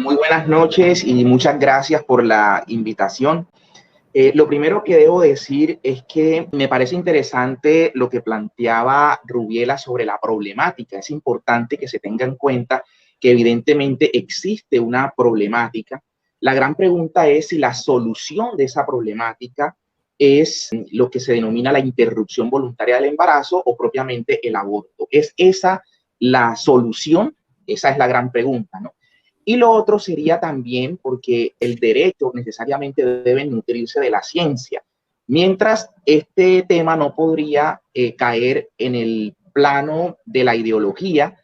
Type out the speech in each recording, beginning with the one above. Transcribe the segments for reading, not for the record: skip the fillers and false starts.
Muy buenas noches y muchas gracias por la invitación. Lo primero que debo decir es que me parece interesante lo que planteaba Rubiela sobre la problemática. Es importante que se tenga en cuenta que evidentemente existe una problemática. La gran pregunta es si la solución de esa problemática es lo que se denomina la interrupción voluntaria del embarazo o propiamente el aborto. ¿Es esa la solución? Esa es la gran pregunta, ¿no? Y lo otro sería también porque el derecho necesariamente debe nutrirse de la ciencia, mientras este tema no podría caer en el plano de la ideología,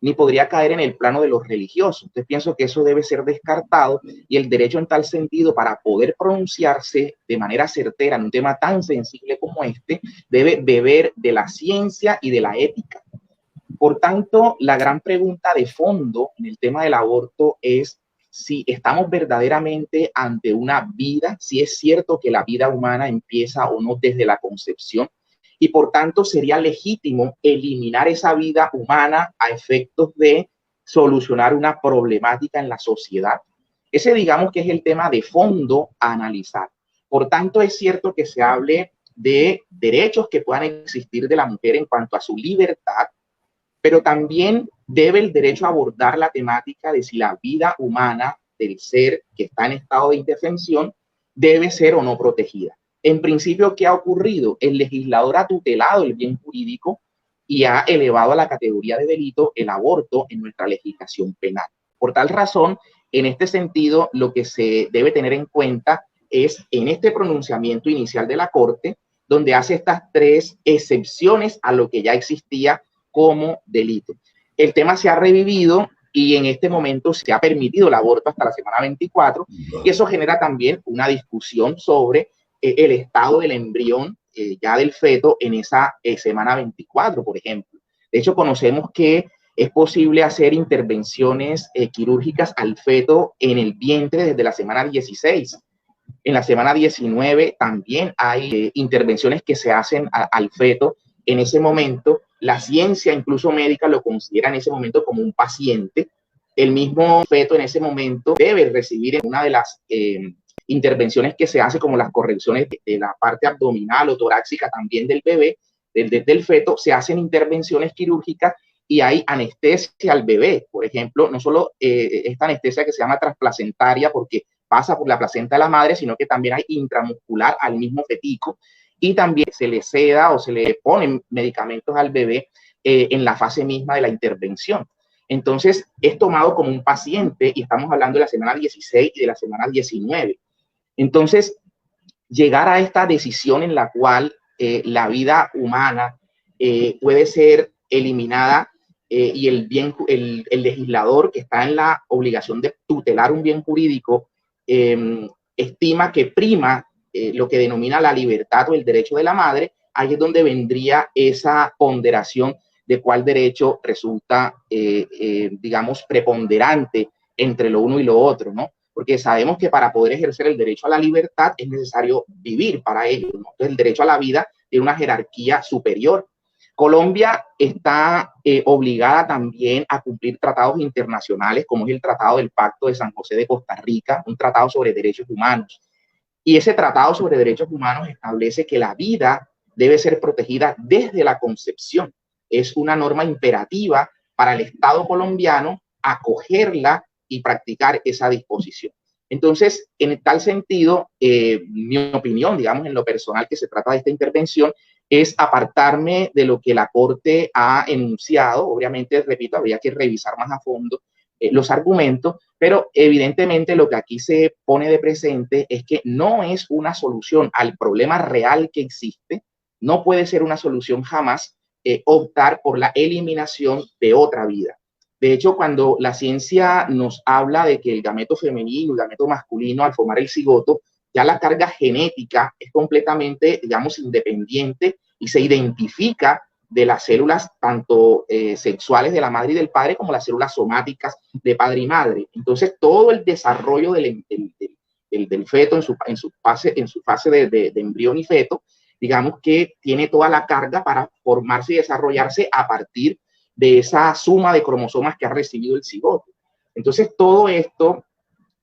ni podría caer en el plano de los religiosos. Entonces pienso que eso debe ser descartado y el derecho en tal sentido, para poder pronunciarse de manera certera en un tema tan sensible como este, debe beber de la ciencia y de la ética. Por tanto, la gran pregunta de fondo en el tema del aborto es si estamos verdaderamente ante una vida, si es cierto que la vida humana empieza o no desde la concepción, y por tanto sería legítimo eliminar esa vida humana a efectos de solucionar una problemática en la sociedad. Ese, digamos, que es el tema de fondo a analizar. Por tanto, es cierto que se hable de derechos que puedan existir de la mujer en cuanto a su libertad, pero también debe el derecho abordar la temática de si la vida humana del ser que está en estado de indefensión debe ser o no protegida. En principio, ¿qué ha ocurrido? El legislador ha tutelado el bien jurídico y ha elevado a la categoría de delito el aborto en nuestra legislación penal. Por tal razón, en este sentido, lo que se debe tener en cuenta es en este pronunciamiento inicial de la Corte, donde hace estas tres excepciones a lo que ya existía como delito. El tema se ha revivido y en este momento se ha permitido el aborto hasta la semana 24 y eso genera también una discusión sobre el estado del embrión, ya del feto, en esa semana 24, por ejemplo. De hecho, conocemos que es posible hacer intervenciones quirúrgicas al feto en el vientre desde la semana 16. En la semana 19 también hay intervenciones que se hacen al feto en ese momento. La ciencia, incluso médica, lo considera en ese momento como un paciente. El mismo feto en ese momento debe recibir una de las intervenciones que se hace, como las correcciones de la parte abdominal o torácica también del bebé, del feto. Se hacen intervenciones quirúrgicas y hay anestesia al bebé, por ejemplo, no solo esta anestesia que se llama transplacentaria porque pasa por la placenta de la madre, sino que también hay intramuscular al mismo fetico y también se le seda o se le ponen medicamentos al bebé en la fase misma de la intervención. Entonces, es tomado como un paciente y estamos hablando de la semana 16 y de la semana 19. Entonces, llegar a esta decisión en la cual la vida humana puede ser eliminada y el legislador, que está en la obligación de tutelar un bien jurídico, estima que prima lo que denomina la libertad o el derecho de la madre, ahí es donde vendría esa ponderación de cuál derecho resulta, digamos, preponderante entre lo uno y lo otro, ¿no? Porque sabemos que para poder ejercer el derecho a la libertad es necesario vivir para ello, ¿no? Entonces, el derecho a la vida tiene una jerarquía superior. Colombia está obligada también a cumplir tratados internacionales, como es el Tratado del Pacto de San José de Costa Rica, un tratado sobre derechos humanos. Y ese tratado sobre derechos humanos establece que la vida debe ser protegida desde la concepción. Es una norma imperativa para el Estado colombiano acogerla y practicar esa disposición. Entonces, en tal sentido, mi opinión, digamos, en lo personal que se trata de esta intervención, es apartarme de lo que la Corte ha enunciado. Obviamente, repito, habría que revisar más a fondo los argumentos, pero evidentemente lo que aquí se pone de presente es que no es una solución al problema real que existe, no puede ser una solución jamás optar por la eliminación de otra vida. De hecho, cuando la ciencia nos habla de que el gameto femenino y el gameto masculino, al formar el cigoto, ya la carga genética es completamente, digamos, independiente y se identifica de las células tanto sexuales de la madre y del padre como las células somáticas de padre y madre. Entonces, todo el desarrollo del feto en su fase de embrión y feto, digamos que tiene toda la carga para formarse y desarrollarse a partir de esa suma de cromosomas que ha recibido el cigoto. Entonces, todo esto,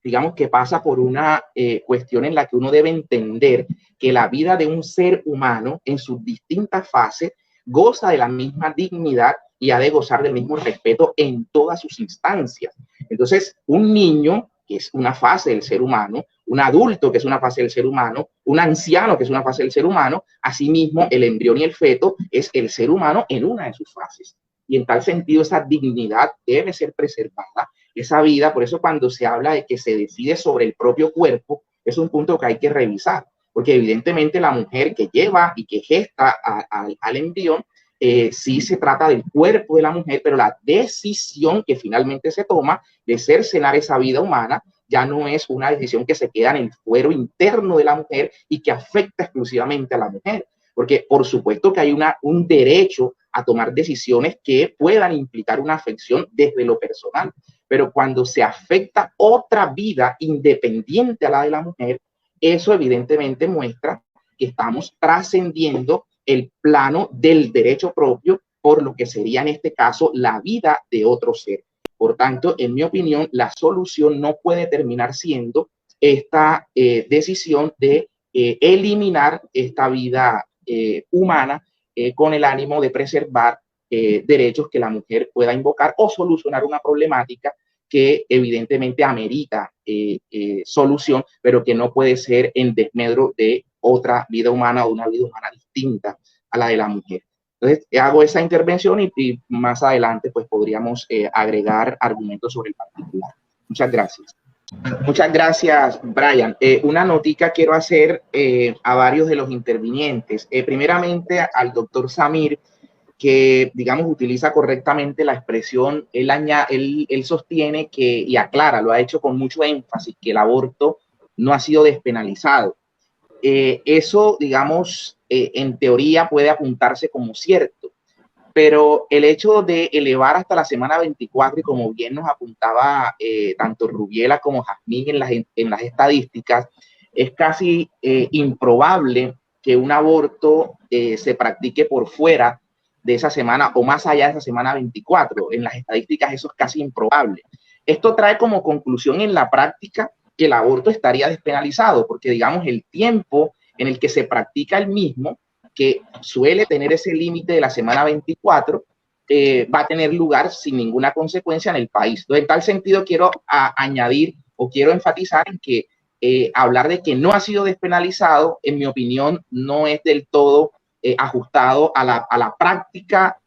digamos que pasa por una cuestión en la que uno debe entender que la vida de un ser humano en sus distintas fases goza de la misma dignidad y ha de gozar del mismo respeto en todas sus instancias. Entonces, un niño, que es una fase del ser humano, un adulto, que es una fase del ser humano, un anciano, que es una fase del ser humano, asimismo, el embrión y el feto es el ser humano en una de sus fases. Y en tal sentido, esa dignidad debe ser preservada, esa vida. Por eso cuando se habla de que se decide sobre el propio cuerpo, es un punto que hay que revisar, porque evidentemente la mujer que lleva y que gesta al embrión, sí se trata del cuerpo de la mujer, pero la decisión que finalmente se toma de cercenar esa vida humana ya no es una decisión que se queda en el fuero interno de la mujer y que afecta exclusivamente a la mujer, porque por supuesto que hay un derecho a tomar decisiones que puedan implicar una afección desde lo personal, pero cuando se afecta otra vida independiente a la de la mujer, eso evidentemente muestra que estamos trascendiendo el plano del derecho propio por lo que sería en este caso la vida de otro ser. Por tanto, en mi opinión, la solución no puede terminar siendo esta decisión de eliminar esta vida humana con el ánimo de preservar derechos que la mujer pueda invocar o solucionar una problemática que evidentemente amerita solución, pero que no puede ser en desmedro de otra vida humana o una vida humana distinta a la de la mujer. Entonces, hago esa intervención y más adelante pues podríamos agregar argumentos sobre el particular. Muchas gracias. Muchas gracias, Brian. Una notica quiero hacer a varios de los intervinientes. Primeramente al doctor Samir, que, digamos, utiliza correctamente la expresión, él sostiene que, y aclara, lo ha hecho con mucho énfasis, que el aborto no ha sido despenalizado. Eso, digamos, en teoría puede apuntarse como cierto, pero el hecho de elevar hasta la semana 24, y como bien nos apuntaba tanto Rubiela como Jazmín en las estadísticas, es casi improbable que un aborto se practique por fuera de esa semana o más allá de esa semana 24. En las estadísticas eso es casi improbable. Esto trae como conclusión en la práctica que el aborto estaría despenalizado, porque digamos el tiempo en el que se practica el mismo, que suele tener ese límite de la semana 24, va a tener lugar sin ninguna consecuencia en el país. Entonces, en tal sentido, quiero añadir o quiero enfatizar en que hablar de que no ha sido despenalizado, en mi opinión, no es del todo ajustado a la práctica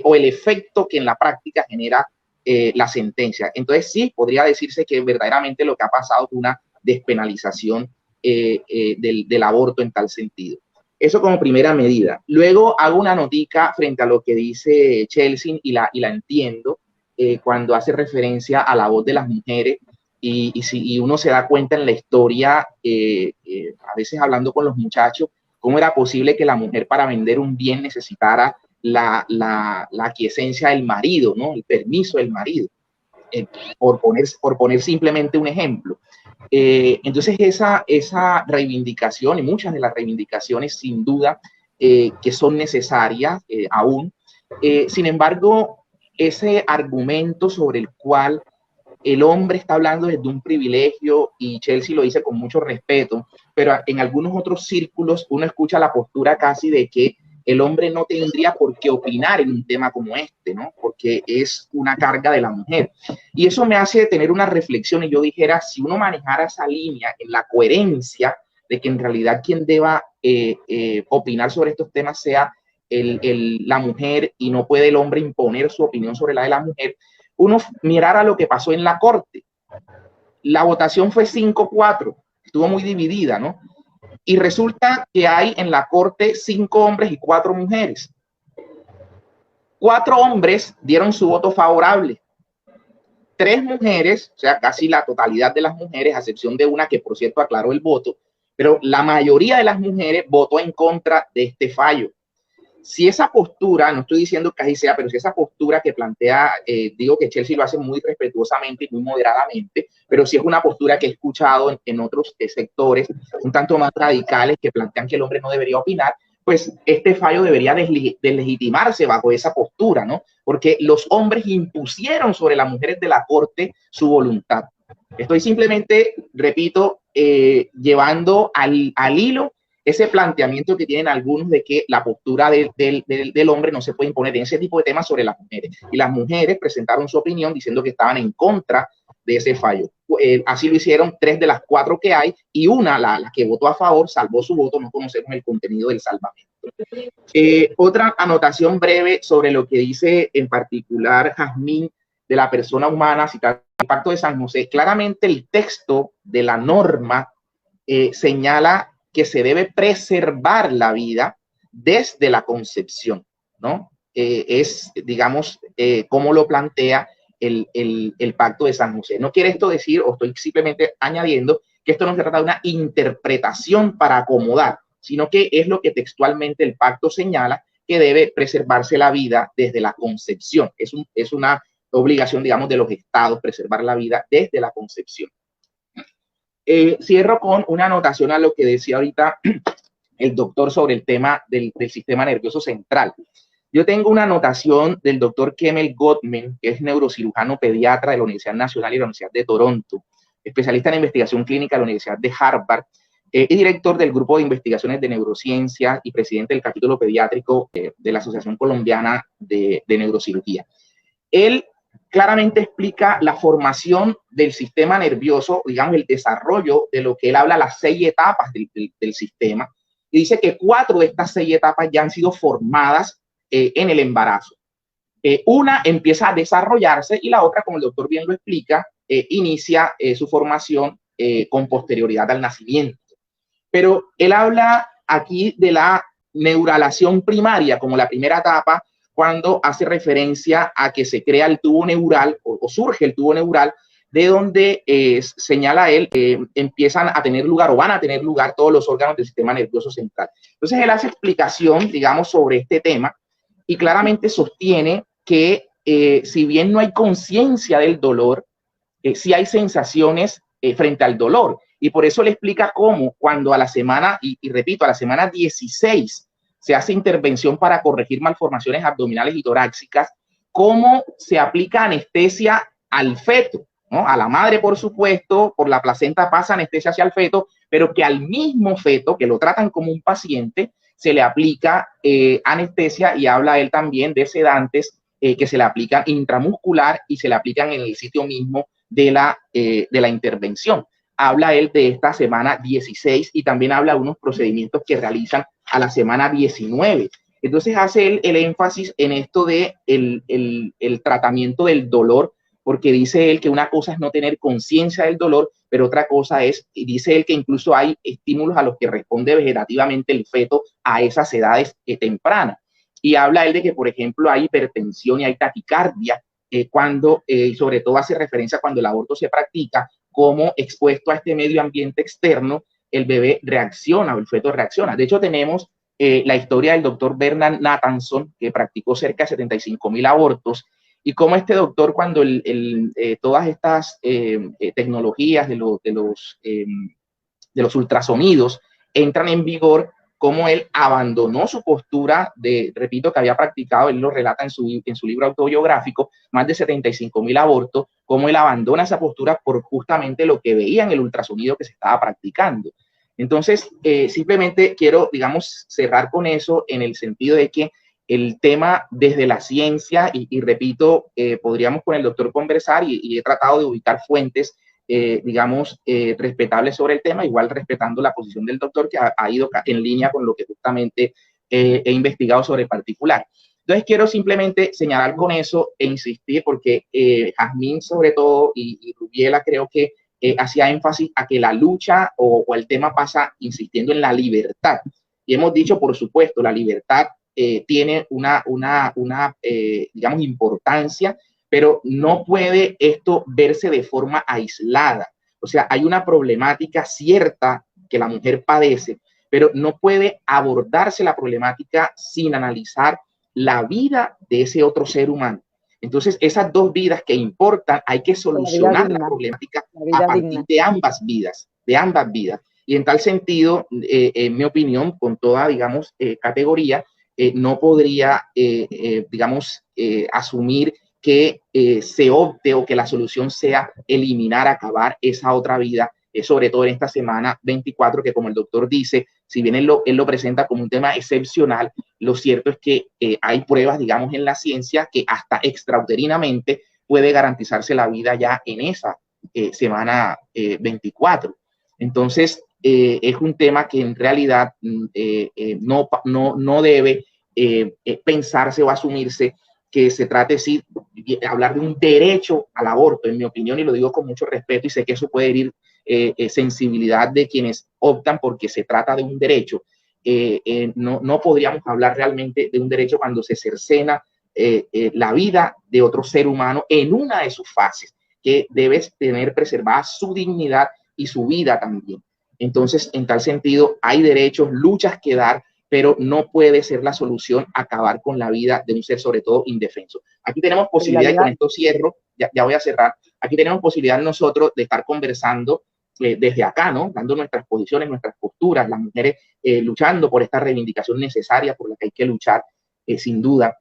o el efecto que en la práctica genera la sentencia. Entonces, sí, podría decirse que verdaderamente lo que ha pasado es una despenalización del aborto en tal sentido. Eso como primera medida. Luego hago una notica frente a lo que dice Chelsea y la entiendo cuando hace referencia a la voz de las mujeres y uno se da cuenta en la historia, a veces hablando con los muchachos, cómo era posible que la mujer para vender un bien necesitara la aquiescencia del marido, ¿no? El permiso del marido, por poner simplemente un ejemplo. Entonces esa reivindicación y muchas de las reivindicaciones sin duda que son necesarias aún, sin embargo, ese argumento sobre el cual el hombre está hablando desde un privilegio, y Chelsea lo dice con mucho respeto, pero en algunos otros círculos uno escucha la postura casi de que el hombre no tendría por qué opinar en un tema como este, ¿no? Porque es una carga de la mujer. Y eso me hace tener una reflexión y yo dijera, si uno manejara esa línea en la coherencia de que en realidad quien deba opinar sobre estos temas sea la mujer y no puede el hombre imponer su opinión sobre la de la mujer, uno mirara lo que pasó en la corte. La votación fue 5-4, estuvo muy dividida, ¿no? Y resulta que hay en la corte 5 hombres y 4 mujeres. 4 hombres dieron su voto favorable. 3 mujeres, o sea, casi la totalidad de las mujeres, a excepción de una que por cierto aclaró el voto, pero la mayoría de las mujeres votó en contra de este fallo. Si esa postura, no estoy diciendo que así sea, pero si esa postura que plantea, digo que Chelsea lo hace muy respetuosamente y muy moderadamente, pero si es una postura que he escuchado en otros sectores un tanto más radicales que plantean que el hombre no debería opinar, pues este fallo debería deslegitimarse bajo esa postura, ¿no? Porque los hombres impusieron sobre las mujeres de la corte su voluntad. Estoy simplemente, repito, llevando al hilo ese planteamiento que tienen algunos de que la postura del hombre no se puede imponer en ese tipo de temas sobre las mujeres. Y las mujeres presentaron su opinión diciendo que estaban en contra de ese fallo. Así lo hicieron 3 de las 4 que hay, y una, la que votó a favor, salvó su voto. No conocemos el contenido del salvamento. Otra anotación breve sobre lo que dice en particular Jazmín de la persona humana, citar el Pacto de San José. Claramente el texto de la norma señala que se debe preservar la vida desde la concepción, ¿no? Es, digamos, cómo lo plantea el Pacto de San José. No quiere esto decir, o estoy simplemente añadiendo, que esto no se trata de una interpretación para acomodar, sino que es lo que textualmente el pacto señala, que debe preservarse la vida desde la concepción. Es una obligación, digamos, de los estados preservar la vida desde la concepción. Cierro con una anotación a lo que decía ahorita el doctor sobre el tema del sistema nervioso central. Yo tengo una anotación del doctor Kemel Gottman, que es neurocirujano pediatra de la Universidad Nacional y la Universidad de Toronto, especialista en investigación clínica de la Universidad de Harvard, y director del Grupo de Investigaciones de Neurociencia y presidente del capítulo pediátrico de la Asociación Colombiana de Neurocirugía. Él claramente explica la formación del sistema nervioso, digamos, el desarrollo de lo que él habla, las 6 etapas del sistema, y dice que 4 de estas 6 etapas ya han sido formadas en el embarazo. Una empieza a desarrollarse y la otra, como el doctor bien lo explica, inicia su formación con posterioridad al nacimiento. Pero él habla aquí de la neuralación primaria como la primera etapa, cuando hace referencia a que se crea el tubo neural o surge el tubo neural, de donde señala él que empiezan a tener lugar o van a tener lugar todos los órganos del sistema nervioso central. Entonces él hace explicación, digamos, sobre este tema y claramente sostiene que si bien no hay conciencia del dolor, sí hay sensaciones frente al dolor. Y por eso le explica cómo cuando a la semana, y repito, a la semana 16 se hace intervención para corregir malformaciones abdominales y torácicas, cómo se aplica anestesia al feto, ¿no? A la madre, por supuesto, por la placenta pasa anestesia hacia el feto, pero que al mismo feto, que lo tratan como un paciente, se le aplica anestesia, y habla él también de sedantes que se le aplican intramuscular y se le aplican en el sitio mismo de la intervención. Habla él de esta semana 16 y también habla de unos procedimientos que realizan a la semana 19. Entonces hace él el énfasis en esto de el tratamiento del dolor, porque dice él que una cosa es no tener conciencia del dolor, pero otra cosa es, y dice él que incluso hay estímulos a los que responde vegetativamente el feto a esas edades tempranas. Y habla él de que, por ejemplo, hay hipertensión y hay taquicardia, cuando, sobre todo hace referencia cuando el aborto se practica, como expuesto a este medio ambiente externo, el bebé reacciona o el feto reacciona. De hecho, tenemos la historia del doctor Bernard Nathanson, que practicó cerca de 75,000 abortos, y cómo este doctor, cuando todas estas tecnologías de los ultrasonidos entran en vigor, cómo él abandonó su postura repito, que había practicado, él lo relata en su libro autobiográfico, más de 75,000 abortos, cómo él abandona esa postura por justamente lo que veía en el ultrasonido que se estaba practicando. Entonces, simplemente quiero, digamos, cerrar con eso en el sentido de que el tema desde la ciencia, y repito, podríamos con el doctor conversar y he tratado de ubicar fuentes digamos, respetables sobre el tema, igual respetando la posición del doctor, que ha ido en línea con lo que justamente he investigado sobre el particular. Entonces, quiero simplemente señalar con eso e insistir, porque Jazmín, sobre todo, y Rubiela, creo que hacía énfasis a que la lucha o el tema pasa insistiendo en la libertad. Y hemos dicho, por supuesto, la libertad tiene una digamos, importancia, pero no puede esto verse de forma aislada. O sea, hay una problemática cierta que la mujer padece, pero no puede abordarse la problemática sin analizar la vida de ese otro ser humano. Entonces, esas dos vidas que importan, hay que solucionar la problemática a partir de ambas vidas, Y en tal sentido, en mi opinión, con toda, digamos, categoría, no podría, digamos, asumir que se opte o que la solución sea eliminar, acabar esa otra vida, sobre todo en esta semana 24, que como el doctor dice, si bien él lo presenta como un tema excepcional, lo cierto es que hay pruebas, digamos, en la ciencia que hasta extrauterinamente puede garantizarse la vida ya en esa semana 24. Entonces, es un tema que en realidad no debe pensarse o asumirse que se trate de hablar de un derecho al aborto, en mi opinión, y lo digo con mucho respeto, y sé que eso puede herir sensibilidad de quienes optan porque se trata de un derecho. No podríamos hablar realmente de un derecho cuando se cercena la vida de otro ser humano en una de sus fases, que debe tener preservada su dignidad y su vida también. Entonces, en tal sentido, hay derechos, luchas que dar, pero no puede ser la solución acabar con la vida de un ser, sobre todo indefenso. Aquí tenemos posibilidad, y con esto cierro, ya voy a cerrar, aquí tenemos posibilidad nosotros de estar conversando desde acá, ¿no? Dando nuestras posiciones, nuestras posturas, las mujeres luchando por esta reivindicación necesaria por la que hay que luchar, sin duda.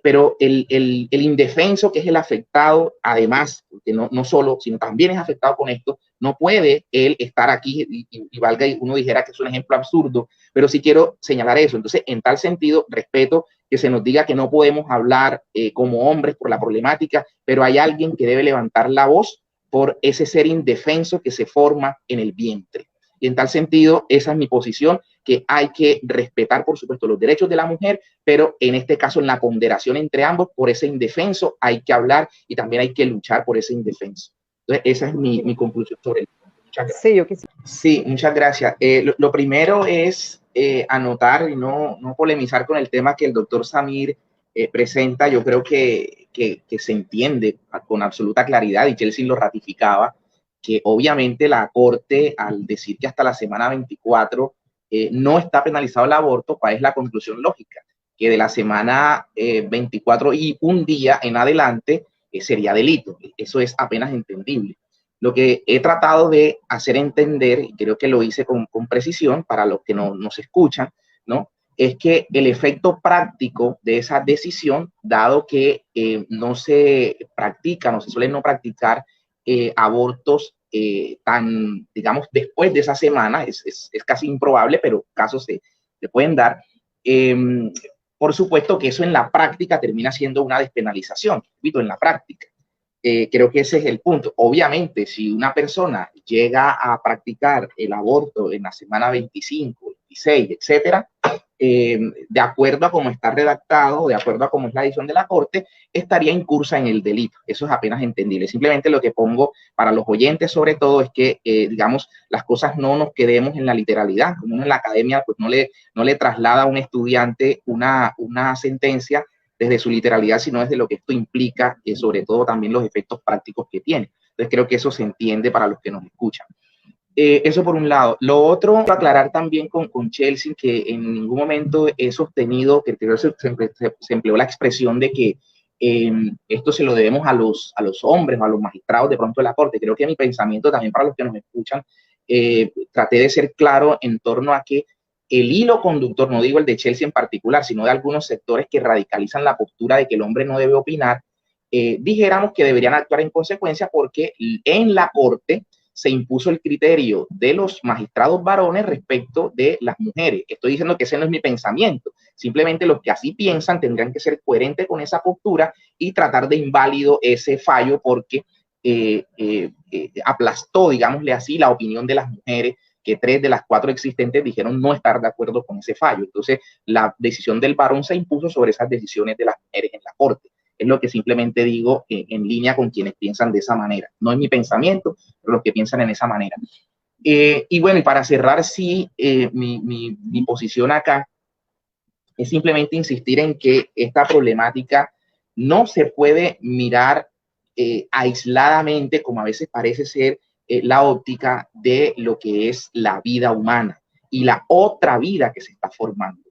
Pero el indefenso, que es el afectado, además, porque no solo, sino también es afectado con esto, no puede él estar aquí y valga, y uno dijera que es un ejemplo absurdo, pero sí quiero señalar eso. Entonces, en tal sentido, respeto que se nos diga que no podemos hablar como hombres por la problemática, pero hay alguien que debe levantar la voz por ese ser indefenso que se forma en el vientre. Y en tal sentido, esa es mi posición, que hay que respetar, por supuesto, los derechos de la mujer, pero en este caso, en la ponderación entre ambos, por ese indefenso hay que hablar y también hay que luchar por ese indefenso. Entonces, esa es mi conclusión sobre el tema. Muchas gracias. Sí, yo quisiera. Sí, muchas gracias. Lo primero es anotar y no polemizar con el tema que el doctor Samir presenta. Yo creo que se entiende con absoluta claridad, y Chelsea lo ratificaba, que obviamente la Corte, al decir que hasta la semana 24 no está penalizado el aborto, ¿cuál es la conclusión lógica? Que de la semana 24 y un día en adelante sería delito. Eso es apenas entendible. Lo que he tratado de hacer entender, y creo que lo hice con precisión para los que no nos escuchan, ¿no? Es que el efecto práctico de esa decisión, dado que no se practica, no se suelen no practicar abortos tan, digamos, después de esa semana, es casi improbable, pero casos se pueden dar. Por supuesto que eso en la práctica termina siendo una despenalización, repito, en la práctica. Creo que ese es el punto. Obviamente, si una persona llega a practicar el aborto en la semana 25, 26, etcétera, de acuerdo a cómo está redactado, de acuerdo a cómo es la decisión de la Corte, estaría incursa en el delito. Eso es apenas entendible. Simplemente lo que pongo para los oyentes, sobre todo, es que, digamos, las cosas no nos quedemos en la literalidad. Como uno en la academia, pues no le traslada a un estudiante una sentencia desde su literalidad, sino desde lo que esto implica, y sobre todo también los efectos prácticos que tiene. Entonces creo que eso se entiende para los que nos escuchan. Eso por un lado. Lo otro, aclarar también con Chelsea, que en ningún momento he sostenido, que se empleó la expresión de que esto se lo debemos a los hombres o a los magistrados de pronto de la Corte. Creo que mi pensamiento también para los que nos escuchan, traté de ser claro en torno a que el hilo conductor, no digo el de Chelsea en particular, sino de algunos sectores que radicalizan la postura de que el hombre no debe opinar, dijéramos que deberían actuar en consecuencia, porque en la Corte se impuso el criterio de los magistrados varones respecto de las mujeres. Estoy diciendo que ese no es mi pensamiento. Simplemente los que así piensan tendrán que ser coherentes con esa postura y tratar de inválido ese fallo, porque aplastó, digámosle así, la opinión de las mujeres, que 3 de las 4 existentes dijeron no estar de acuerdo con ese fallo. Entonces, la decisión del varón se impuso sobre esas decisiones de las mujeres en la Corte. Es lo que simplemente digo en línea con quienes piensan de esa manera. No es mi pensamiento, pero los que piensan en esa manera. Y bueno, y para cerrar, sí, mi posición acá es simplemente insistir en que esta problemática no se puede mirar aisladamente, como a veces parece ser la óptica de lo que es la vida humana y la otra vida que se está formando.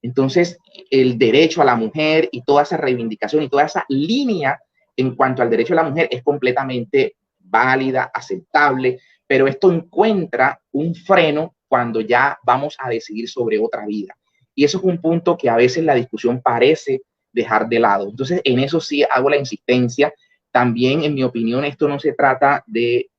Entonces, el derecho a la mujer y toda esa reivindicación y toda esa línea en cuanto al derecho a la mujer es completamente válida, aceptable, pero esto encuentra un freno cuando ya vamos a decidir sobre otra vida. Y eso es un punto que a veces la discusión parece dejar de lado. Entonces, en eso sí hago la insistencia. También, en mi opinión, esto no se trata de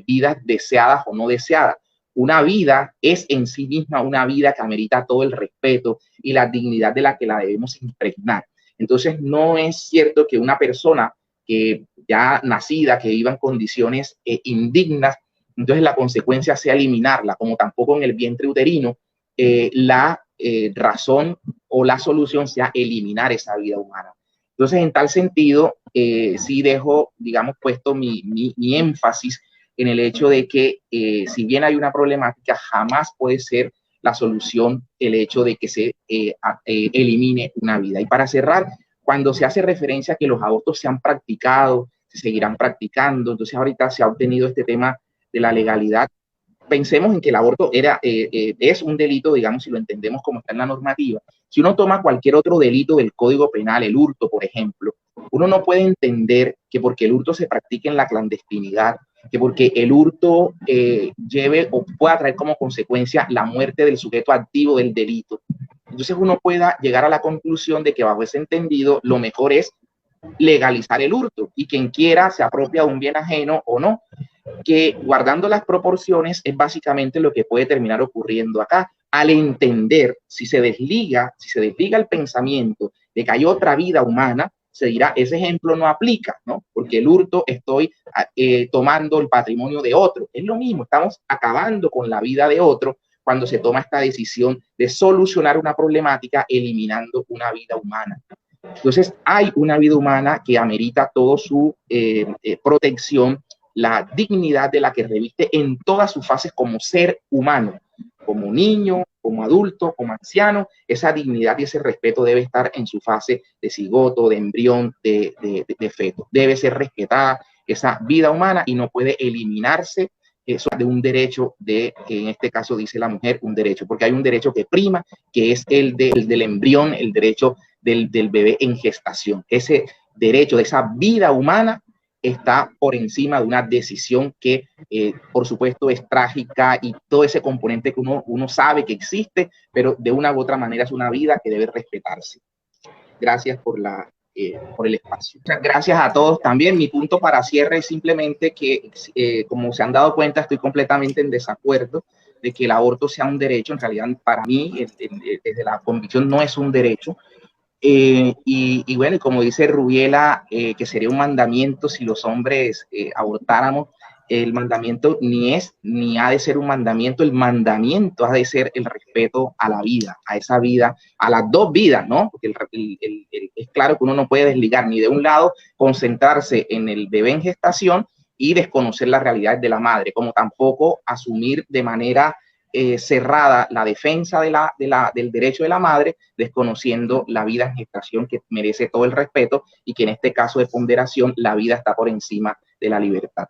vidas deseadas o no deseadas. Una vida es en sí misma una vida que amerita todo el respeto y la dignidad de la que la debemos impregnar. Entonces, no es cierto que una persona que ya nacida, que viva en condiciones indignas, entonces la consecuencia sea eliminarla, como tampoco en el vientre uterino la razón o la solución sea eliminar esa vida humana. Entonces, en tal sentido, sí dejo, digamos, puesto mi énfasis en el hecho de que si bien hay una problemática, jamás puede ser la solución el hecho de que se elimine una vida. Y para cerrar, cuando se hace referencia a que los abortos se han practicado, se seguirán practicando, entonces ahorita se ha obtenido este tema de la legalidad. Pensemos en que el aborto es un delito, digamos, si lo entendemos como está en la normativa. Si uno toma cualquier otro delito del Código Penal, el hurto, por ejemplo, uno no puede entender que porque el hurto se practique en la clandestinidad, que porque el hurto lleve o pueda traer como consecuencia la muerte del sujeto activo del delito. Entonces uno pueda llegar a la conclusión de que bajo ese entendido lo mejor es legalizar el hurto y quien quiera se apropia de un bien ajeno o no, que guardando las proporciones es básicamente lo que puede terminar ocurriendo acá. Al entender, si se desliga el pensamiento de que hay otra vida humana, se dirá, ese ejemplo no aplica, ¿no? Porque el hurto estoy tomando el patrimonio de otro. Es lo mismo, estamos acabando con la vida de otro cuando se toma esta decisión de solucionar una problemática eliminando una vida humana. Entonces, hay una vida humana que amerita toda su protección, la dignidad de la que reviste en todas sus fases como ser humano, como niño, como adulto, como anciano. Esa dignidad y ese respeto debe estar en su fase de cigoto, de embrión, de feto. Debe ser respetada esa vida humana y no puede eliminarse eso de un derecho que en este caso dice la mujer, un derecho, porque hay un derecho que prima, que es el del embrión, el derecho del bebé en gestación. Ese derecho de esa vida humana está por encima de una decisión que, por supuesto, es trágica y todo ese componente que uno sabe que existe, pero de una u otra manera es una vida que debe respetarse. Gracias por el espacio. Muchas gracias a todos también. Mi punto para cierre es simplemente que, como se han dado cuenta, estoy completamente en desacuerdo de que el aborto sea un derecho. En realidad, para mí, desde la convicción, no es un derecho. Y bueno, como dice Rubiela, que sería un mandamiento si los hombres abortáramos. El mandamiento ni es ni ha de ser un mandamiento, el mandamiento ha de ser el respeto a la vida, a esa vida, a las dos vidas, ¿no? Porque es claro que uno no puede desligar ni de un lado, concentrarse en el bebé en gestación y desconocer la realidad de la madre, como tampoco asumir de manera cerrada la defensa del derecho de la madre, desconociendo la vida en gestación que merece todo el respeto y que en este caso de ponderación la vida está por encima de la libertad.